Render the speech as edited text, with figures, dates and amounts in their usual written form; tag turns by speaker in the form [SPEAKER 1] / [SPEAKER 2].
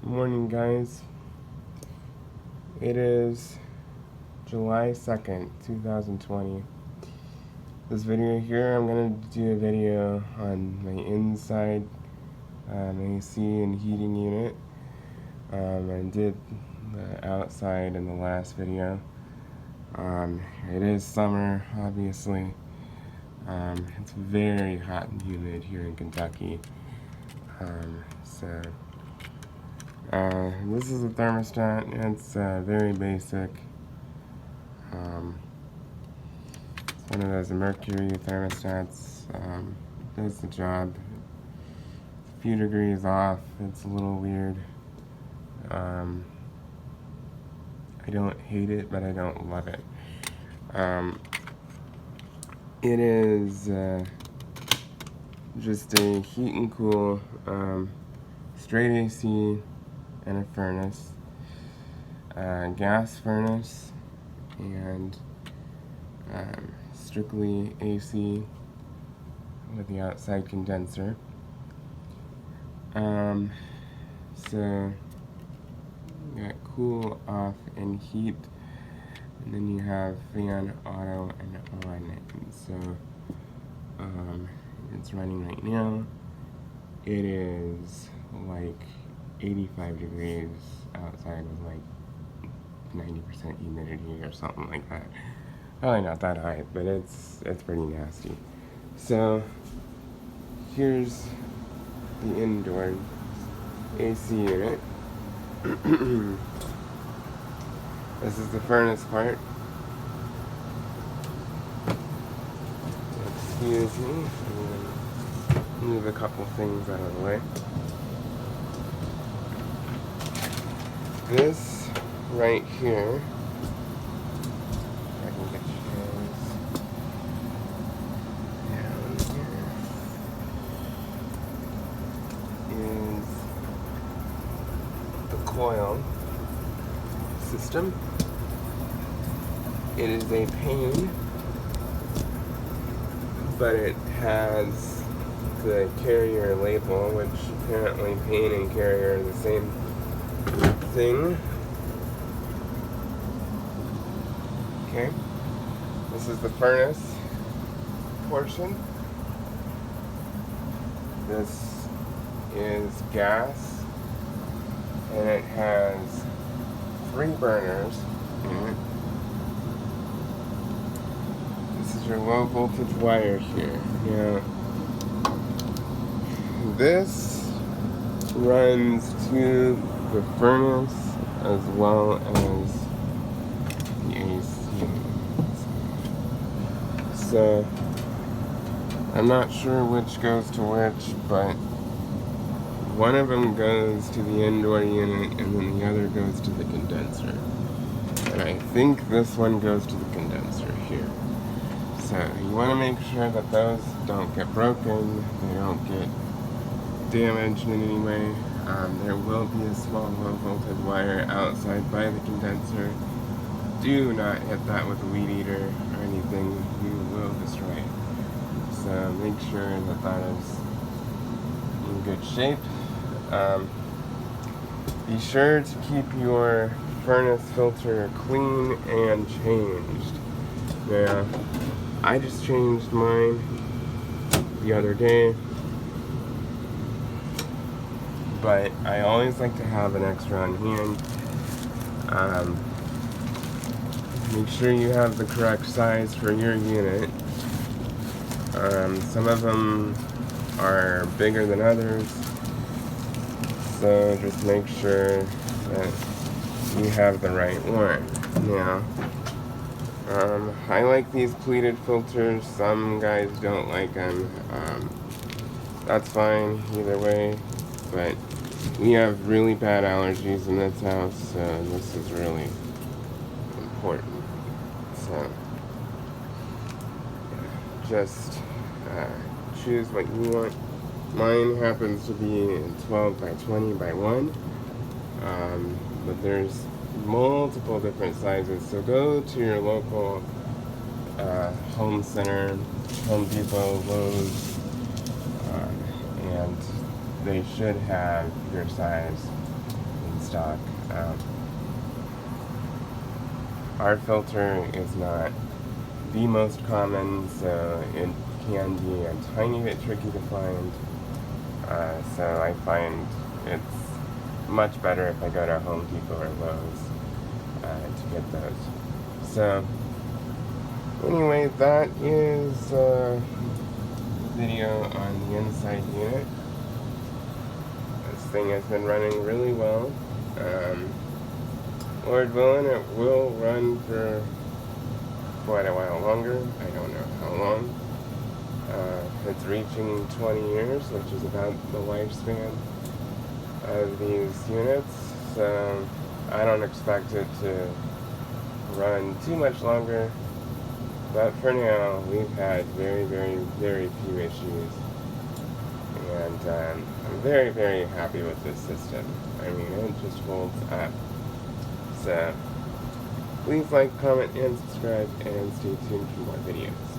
[SPEAKER 1] Morning, guys. It is July 2nd, 2020. This video here, I'm going to do a video on my inside AC and heating unit. I did the outside in the last video. It is summer, obviously. It's very hot and humid here in Kentucky. This is a thermostat. It's very basic. It's one of those Mercury thermostats. Does the job. A few degrees off. It's a little weird. I don't hate it, but I don't love it. It is just a heat and cool straight AC and a furnace, gas furnace, and strictly AC with the outside condenser. So you got cool, off, and heat, and then you have fan, auto, and on. And so it's running right now. It is like 85 degrees outside with like 90% humidity or something like that. Probably not that high, but it's pretty nasty. So here's the indoor AC unit. This is the furnace part. Excuse me. I'm gonna move a couple things out of the way. This right here, I can get chairs down here, is the coil system. It is a pain, but it has the carrier label, which apparently pain and carrier are the same thing. Okay, this is the furnace portion. This is gas, and it has 3 burners in it. This is your low voltage wire here. Now, this runs to the furnace as well as the AC. So I'm not sure which goes to which, but one of them goes to the indoor unit and then the other goes to the condenser. And I think this one goes to the condenser here. So you want to make sure that those don't get broken, they don't get damaged in any way. There will be a small low voltage wire outside by the condenser. Do not hit that with a weed eater or anything, you will destroy it. So make sure that that is in good shape. Be sure to keep your furnace filter clean and changed. Now, I just changed mine the other day, but I always like to have an extra on hand. Make sure you have the correct size for your unit. Some of them are bigger than others, so just make sure that you have the right one. Now, I like these pleated filters. Some guys don't like them. That's fine either way, but we have really bad allergies in this house, so this is really important. So just choose what you want. Mine happens to be 12 by 20 by 1, but there's multiple different sizes, so go to your local home center, Home Depot, Lowe's, and they should have your size stock. Our filter is not the most common, so it can be a tiny bit tricky to find. So I find it's much better if I go to Home Depot or Lowe's to get those. So anyway, that is the video on the inside unit. This thing has been running really well. Lord willing, it will run for quite a while longer. I don't know how long. It's reaching 20 years, which is about the lifespan of these units. So I don't expect it to run too much longer. But for now, we've had very, very, very few issues. And I'm very, very happy with this system. I mean, it just holds up. So please like, comment, and subscribe, and stay tuned for more videos.